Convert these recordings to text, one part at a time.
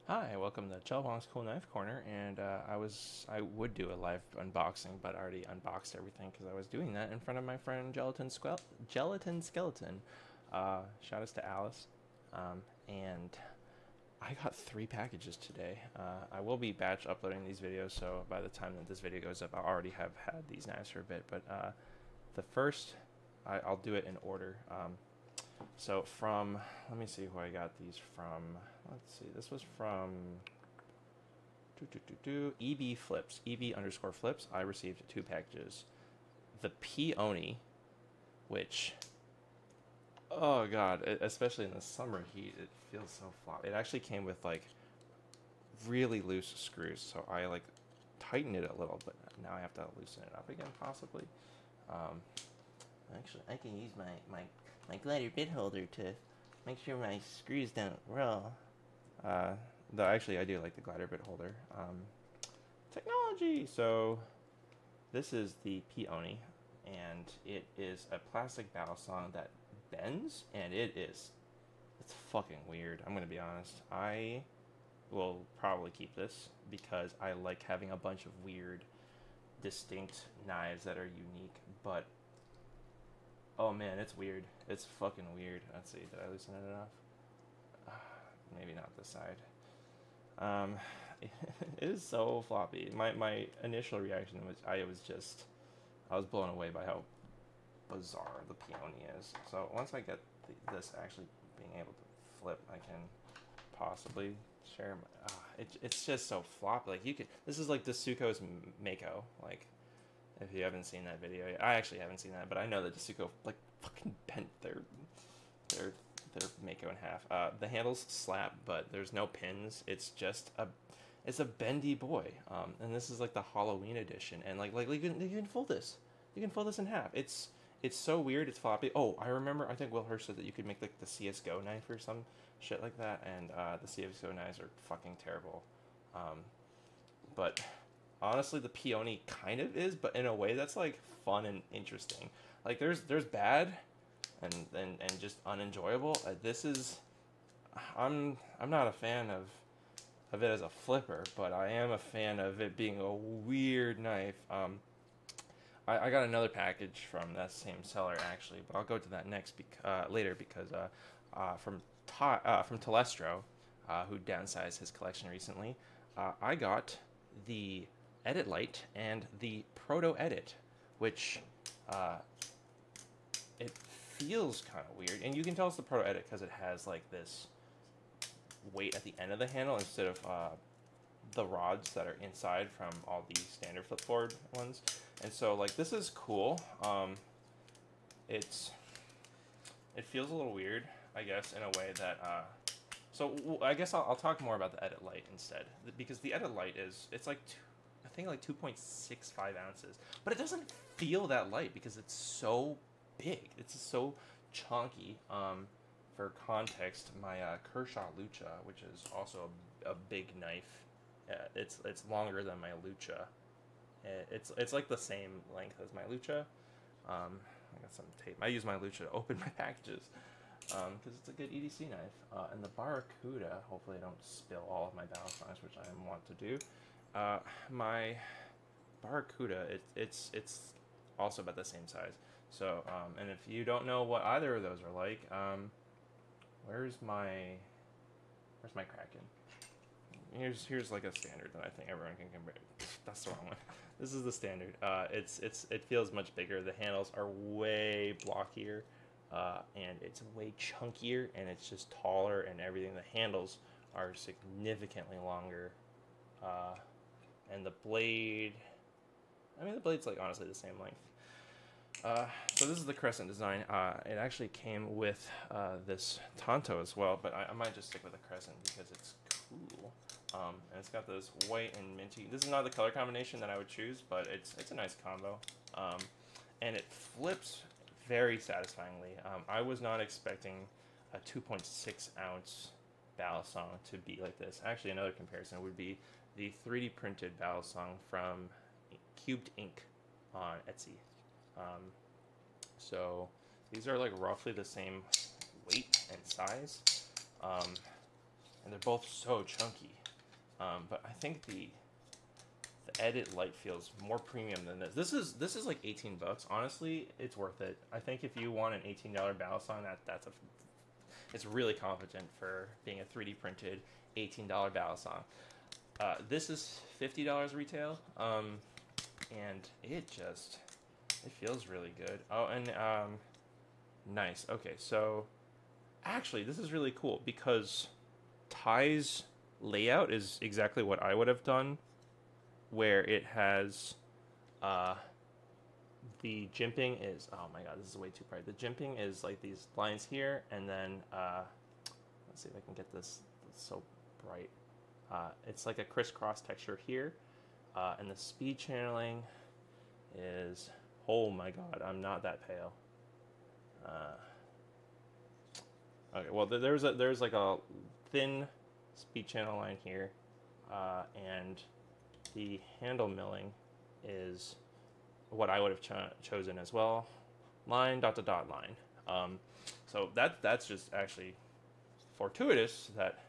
Hi, welcome to Chelbong's Cool Knife Corner, and I would do a live unboxing, but I already unboxed everything because I was doing that in front of my friend Gelatin Skeleton. Shout outs to Alice, and I got 3 packages today. I will be batch uploading these videos, so by the time that this video goes up, I already have had these knives for a bit. But the first, I'll do it in order. So from, let me see who I got these from. Let's see, this was from EB Flips, EB_Flips. I received 2 packages. The Peony, which, oh god, especially in the summer heat, it feels so floppy. It actually came with like really loose screws, so I like tightened it a little, but now I have to loosen it up again, possibly. Um, Actually, I can use my glider bit holder to make sure my screws don't roll. Uh, though actually, I do like the glider bit holder. Technology! So, this is the Peony, and it is a plastic Balisong that bends, and it's fucking weird. I'm gonna be honest. I will probably keep this because I like having a bunch of weird, distinct knives that are unique, but oh man, it's weird. It's fucking weird. Let's see, did I loosen it enough? Maybe not this side. Um, it is so floppy. My initial reaction was I was blown away by how bizarre the Peony is. So once I get this actually being able to flip, I can possibly share my. It's just so floppy. Like you could. This is like Dasuko's Mako. Like if you haven't seen that video, I actually haven't seen that, but I know that Dasuko like fucking bent their Mako in half. The handles slap, but there's no pins. It's a bendy boy. And this is like the Halloween edition, and like you can fold this. You can fold this in half. It's so weird. It's floppy. Oh, I remember. I think Will Hirsch said that you could make like the CS:GO knife or some shit like that, and the CS:GO knives are fucking terrible. But honestly, the Peony kind of is, but in a way that's like fun and interesting. Like there's bad, and just unenjoyable. This is, I'm not a fan of it as a flipper, but I am a fan of it being a weird knife. I got another package from that same seller actually, but I'll go to that later because from Telestro, who downsized his collection recently, I got the Edit Lite and the Proto Edit, which it feels kind of weird, and you can tell it's the Proto Edit because it has like this weight at the end of the handle instead of the rods that are inside from all the standard flip forward ones. And so like this is cool. It feels a little weird, I guess, in a way that so I guess I'll talk more about the Edit Lite instead, because the Edit Lite it's like I think like 2.65 ounces, but it doesn't feel that light because it's so big. It's so chunky. For context, my Kershaw Lucha, which is also a big knife, it's longer than my Lucha. It's like the same length as my Lucha. I got some tape. I use my Lucha to open my packages because it's a good EDC knife. And the Barracuda, hopefully I don't spill all of my Balisongs, which I want to do. My Barracuda, it's also about the same size. So, and if you don't know what either of those are like, where's my Kraken? Here's like a standard that I think everyone can compare. That's the wrong one. This is the standard. It feels much bigger. The handles are way blockier, and it's way chunkier, and it's just taller and everything. The handles are significantly longer, and the blade. I mean, the blade's like honestly the same length. So this is the Crescent design. It actually came with this Tonto as well, but I might just stick with the Crescent because it's cool. And it's got this white and minty. This is not the color combination that I would choose, but it's a nice combo. And it flips very satisfyingly. I was not expecting a 2.6 ounce Balisong to be like this. Actually, another comparison would be the 3D printed Balisong from Cubed Ink on Etsy. So these are like roughly the same weight and size, and they're both so chunky. But I think the Edit Lite feels more premium than this. This is like 18 bucks. Honestly, it's worth it. I think if you want an $18 Balisong, it's really competent for being a 3D printed $18 Balisong. This is $50 retail, and it feels really good. Oh, and nice. Okay, so actually, this is really cool because Ty's layout is exactly what I would have done, where it has the jimping is, oh my god, this is way too bright. The jimping is like these lines here, and then let's see if I can get this. It's so bright. It's like a crisscross texture here, and the speed channeling is, oh my god, I'm not that pale. Okay, well there's like a thin speed channel line here, and the handle milling is what I would have chosen as well. Line, dot to dot line. So that's just actually fortuitous that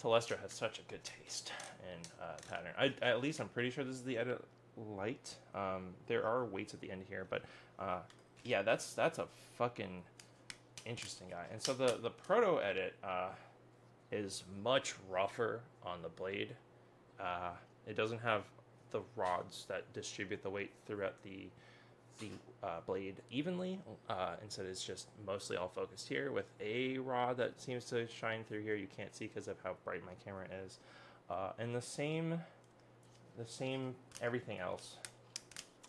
Telestra has such a good taste in pattern. At least I'm pretty sure this is the Edit Lite. There are weights at the end here, but yeah, that's a fucking interesting guy. And so the Proto Edit is much rougher on the blade. It doesn't have the rods that distribute the weight throughout the blade evenly. Instead, it's just mostly all focused here with a rod that seems to shine through here. You can't see because of how bright my camera is. And the same everything else.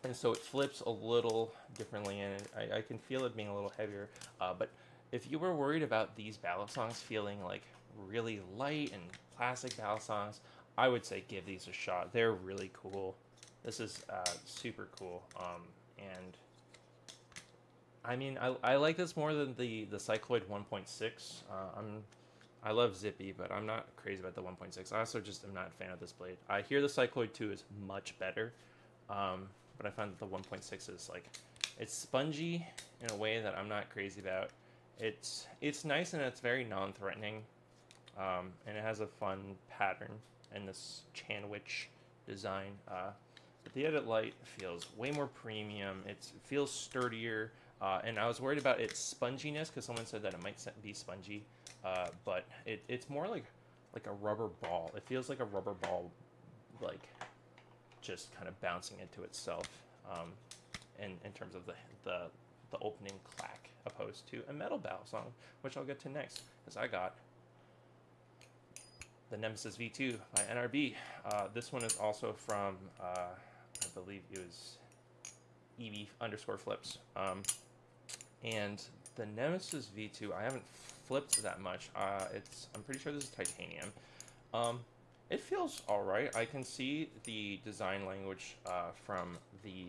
And so it flips a little differently, and I can feel it being a little heavier. But if you were worried about these Balisongs feeling like really light and classic Balisongs, I would say give these a shot. They're really cool. This is super cool. And I mean, I like this more than the Cycloid 1.6. I love Zippy, but I'm not crazy about the 1.6. I also just am not a fan of this blade. I hear the Cycloid 2 is much better, but I find that the 1.6 is like, it's spongy in a way that I'm not crazy about. It's nice and it's very non-threatening, and it has a fun pattern and this Chanwich design. But the Edit Lite feels way more premium. It feels sturdier, and I was worried about its sponginess because someone said that it might be spongy, but it's more like a rubber ball. It feels like a rubber ball, like just kind of bouncing into itself, in terms of the opening clack, opposed to a metal Balisong, which I'll get to next, because I got the Nemesis V2 by NRB. This one is also from, I believe it was EV_flips. And the Nemesis V2, I haven't flipped that much. I'm pretty sure this is titanium. It feels alright. I can see the design language from the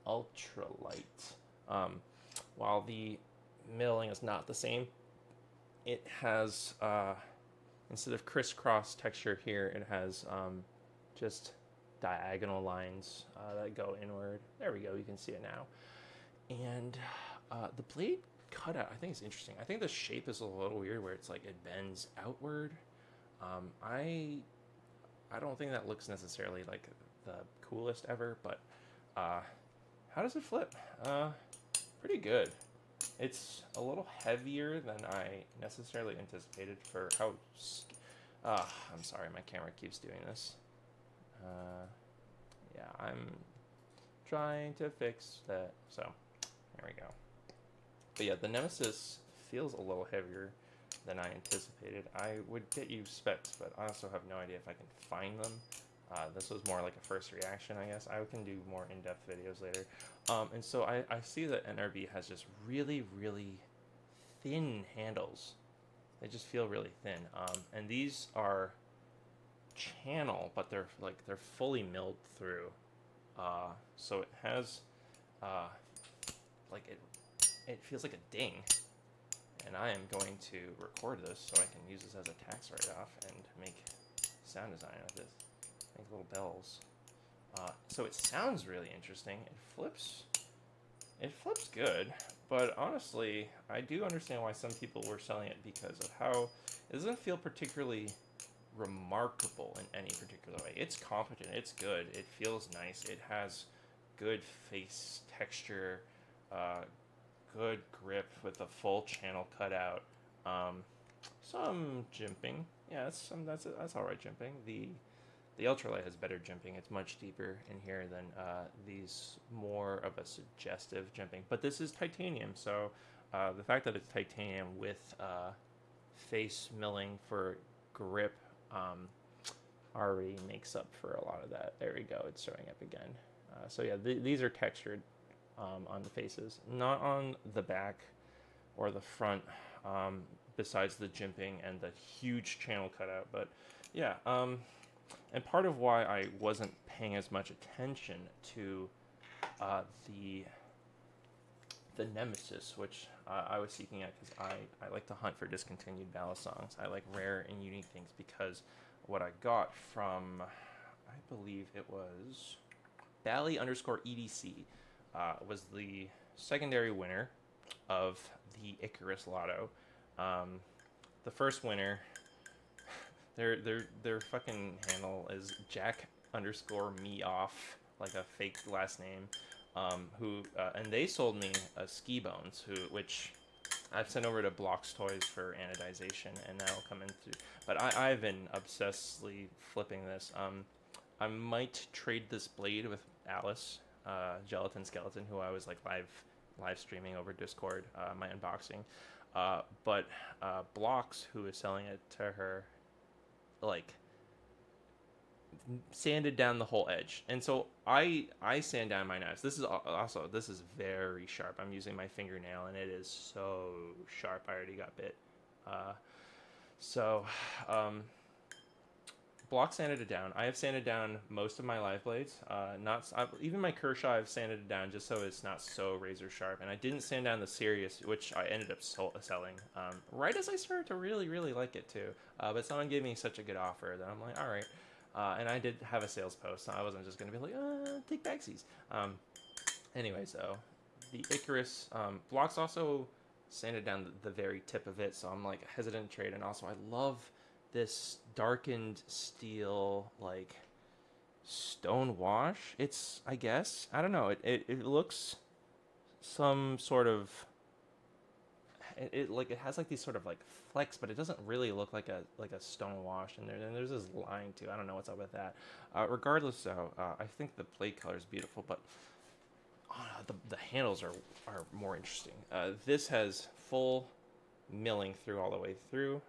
Ultralight. While the milling is not the same, it has, instead of crisscross texture here, it has just diagonal lines that go inward. There we go, you can see it now. And the blade cutout, I think it's interesting. I think the shape is a little weird where it's like it bends outward. I don't think that looks necessarily like the coolest ever, but how does it flip? Pretty good. It's a little heavier than I necessarily anticipated for how... I'm sorry, my camera keeps doing this. Yeah, I'm trying to fix that. So, there we go. But yeah, the Nemesis feels a little heavier than I anticipated. I would get you specs, but I also have no idea if I can find them. This was more like a first reaction, I guess. I can do more in-depth videos later. And so I see that NRB has just really, really thin handles. They just feel really thin. And these are channel, but they're fully milled through. So it has it feels like a ding. And I am going to record this so I can use this as a tax write-off and make sound design with this. Make little bells. So it sounds really interesting. It flips It flips good, but honestly, I do understand why some people were selling it because of how it doesn't feel particularly remarkable in any particular way. It's competent, it's good, it feels nice, it has good face texture, good grip with a full channel cutout. Some jimping, yeah, that's all right jimping. The ultralight has better jimping. It's much deeper in here than these more of a suggestive jimping. But this is titanium, so the fact that it's titanium with face milling for grip already makes up for a lot of that. There we go. It's showing up again. So yeah, these are textured on the faces, not on the back or the front, besides the jimping and the huge channel cutout. But yeah, and part of why I wasn't paying as much attention to the Nemesis, which I was seeking out because I like to hunt for discontinued Balisongs. I like rare and unique things because what I got from, I believe it was Bally_EDC, was the secondary winner of the Icarus Lotto. The first winner, their fucking handle is Jack_me_off, like a fake last name. And they sold me a Ski Bones, which I've sent over to Blocks Toys for anodization, and that'll come in through. But I've been obsessively flipping this. I might trade this blade with Alice, Gelatin Skeleton, who I was like live streaming over Discord, my unboxing. But Blocks, who is selling it to her, like sanded down the whole edge, and so I sand down my knives. This is very sharp. I'm using my fingernail, and it is so sharp. I already got bit. Block sanded it down. I have sanded down most of my live blades. Even my Kershaw, I've sanded it down just so it's not so razor sharp. And I didn't sand down the Sirius, which I ended up selling right as I started to really like it too. But someone gave me such a good offer that I'm like, all right. And I did have a sales post, so I wasn't just going to be like, take backsies. Anyway, so the Icarus Blocks also sanded down the very tip of it, so I'm like hesitant to trade. And also, I love this darkened steel, like stone wash. It's, I guess, I don't know. It looks some sort of. It has like these sort of like flecks, but it doesn't really look like a stone wash. And there's this line too. I don't know what's up with that. Regardless, though, I think the plate color is beautiful, but the handles are more interesting. This has full milling through all the way through,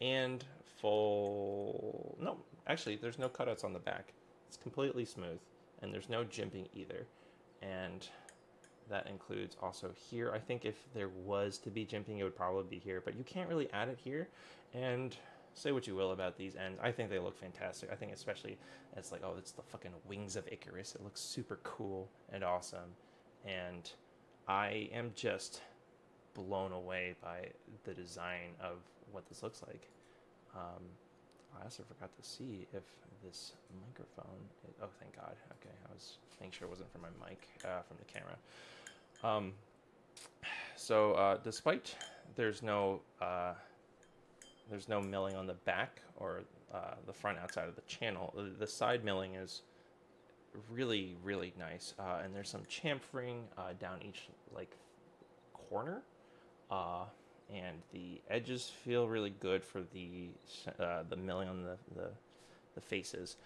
and full. No, actually, there's no cutouts on the back. It's completely smooth, and there's no jimping either, and that includes also here. I think if there was to be jimping, it would probably be here, but you can't really add it here. And say what you will about these ends, I think they look fantastic. I think especially it's like, oh, it's the fucking wings of Icarus. It looks super cool and awesome. And I am just blown away by the design of what this looks like. I also forgot to see if this microphone oh, thank God. Okay, I was making sure it wasn't from my mic, from the camera. Despite there's no milling on the back or the front outside of the channel, the side milling is really nice, and there's some chamfering down each like corner, and the edges feel really good for the milling on the faces,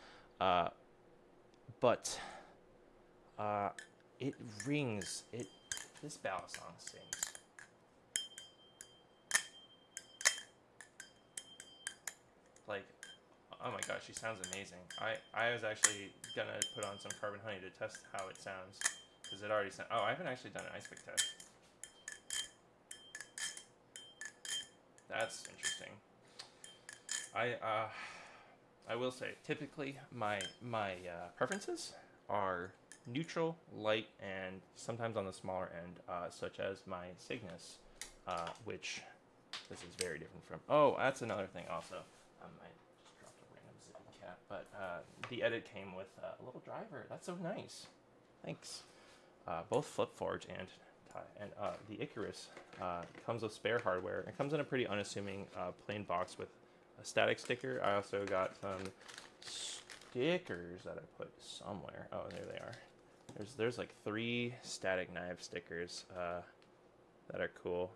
but it rings. This Balisong sings. Like, oh my gosh, she sounds amazing. I was actually gonna put on some carbon honey to test how it sounds, because it already sounds. Oh, I haven't actually done an ice pick test. That's interesting. I will say, typically my preferences are neutral, light, and sometimes on the smaller end, such as my Cygnus, which this is very different from. Oh, that's another thing also. I just dropped a random zippy cap, but the edit came with a little driver. That's so nice. Thanks. both flip forge and tie. And the Icarus comes with spare hardware. It comes in a pretty unassuming plain box with a static sticker. I also got some stickers that I put somewhere. Oh, there they are. There's like 3 static knife stickers that are cool.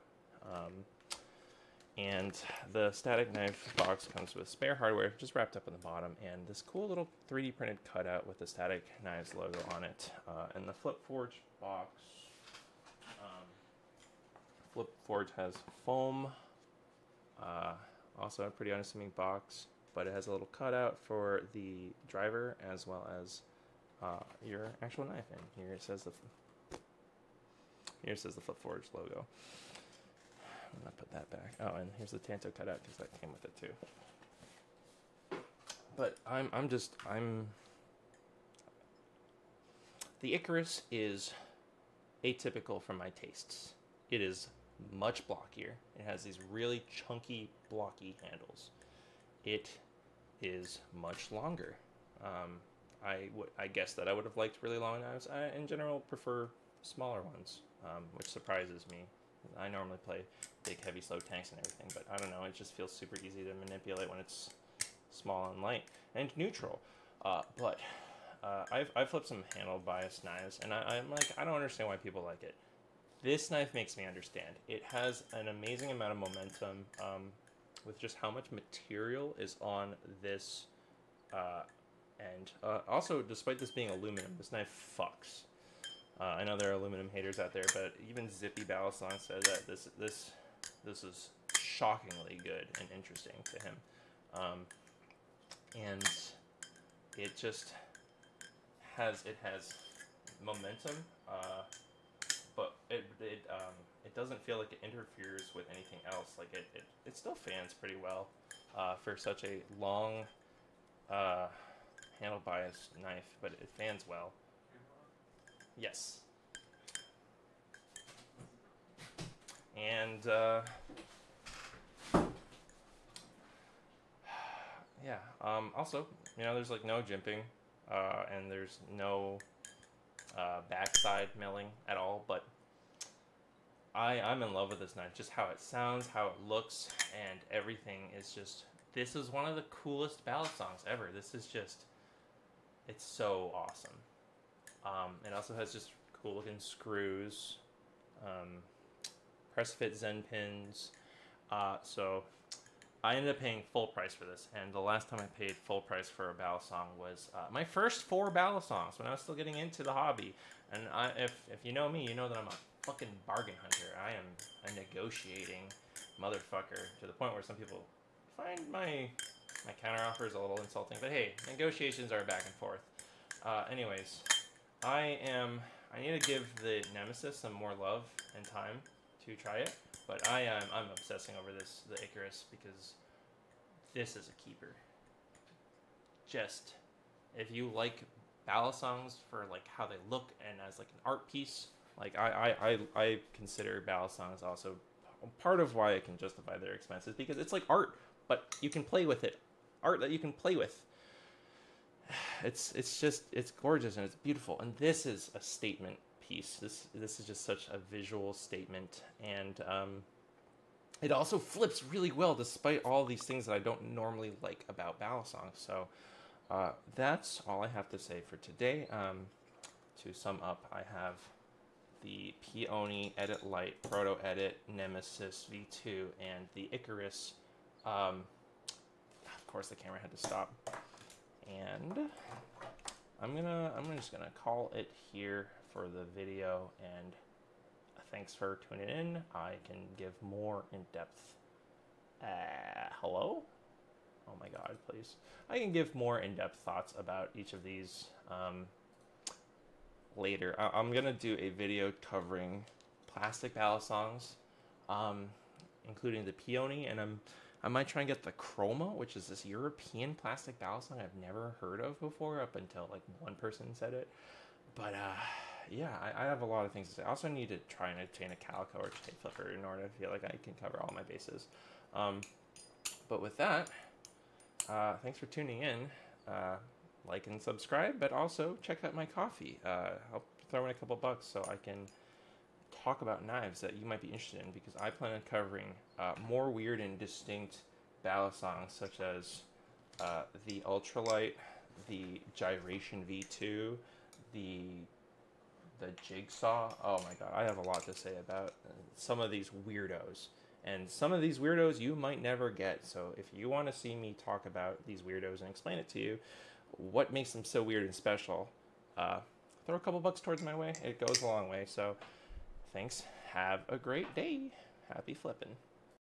And the static knife box comes with spare hardware just wrapped up in the bottom, and this cool little 3D printed cutout with the Static Knives logo on it. And the Flip Forge box, Flip Forge has foam, also a pretty unassuming box, but it has a little cutout for the driver as well as your actual knife. And here it says the Flip Forge logo. I'm gonna put that back. Oh, and here's the Tanto cutout because that came with it too. But the Icarus is atypical for my tastes. It is much blockier. It has these really chunky, blocky handles. It is much longer. I guess that I would have liked really long knives. I, in general, prefer smaller ones, which surprises me. I normally play big, heavy, slow tanks and everything, but I don't know, it just feels super easy to manipulate when it's small and light and neutral. But I've flipped some handle bias knives, and I'm like, I don't understand why people like it. This knife makes me understand. It has an amazing amount of momentum with just how much material is on this end. Also, despite this being aluminum, this knife fucks. I know there are aluminum haters out there, but even Zippy Balisong said that this is shockingly good and interesting to him. And it just has momentum, but it doesn't feel like it interferes with anything else. Like it still fans pretty well for such a long handle bias knife, but it fans well. Yes. And yeah. Also, there's like no jimping, and there's no backside milling at all. But I'm in love with this knife. Just how it sounds, how it looks, and everything is just. This is one of the coolest Balisongs ever. This is just. It's so awesome. It also has just cool looking screws, press fit Zen pins. So I ended up paying full price for this, and the last time I paid full price for a Balisong was my first 4 Balisongs when I was still getting into the hobby. And if you know me, you know that I'm a fucking bargain hunter. I am a negotiating motherfucker to the point where some people find my counteroffers a little insulting. But hey, negotiations are back and forth. Anyways. I need to give the Nemesis some more love and time to try it, but I'm obsessing over the Icarus because this is a keeper. Just, if you like Balisongs for like how they look and as like an art piece, like I consider Balisongs also part of why I can justify their expenses, because it's like art, but you can play with it. Art that you can play with. It's gorgeous and it's beautiful, and this is a statement piece. This is just such a visual statement, and it also flips really well despite all these things that I don't normally like about Balisong. So that's all I have to say for today. To sum up, I have the Peony Edit Lite, Proto Edit, Nemesis V2, and the Icarus. Of course, the camera had to stop. And I'm just gonna call it here for the video, and thanks for tuning in. I can give more in-depth hello? Oh my god, please. I can give more in-depth thoughts about each of these later. I'm gonna do a video covering plastic Balisongs, including the Peony, and I might try and get the Chroma, which is this European plastic Balisong I've never heard of before, up until like one person said it. But yeah, I have a lot of things to say. I also need to try and obtain a Calico or tape flipper in order to feel like I can cover all my bases. But with that, thanks for tuning in. Like and subscribe, but also check out my coffee. Help throw in a couple bucks so I can talk about knives that you might be interested in, because I plan on covering more weird and distinct Balisongs, such as the Ultralight, the Gyration V2, the Jigsaw. Oh my god, I have a lot to say about some of these weirdos. And some of these weirdos you might never get. So if you want to see me talk about these weirdos and explain it to you, what makes them so weird and special, throw a couple bucks towards my way. It goes a long way. So thanks. Have a great day. Happy flipping.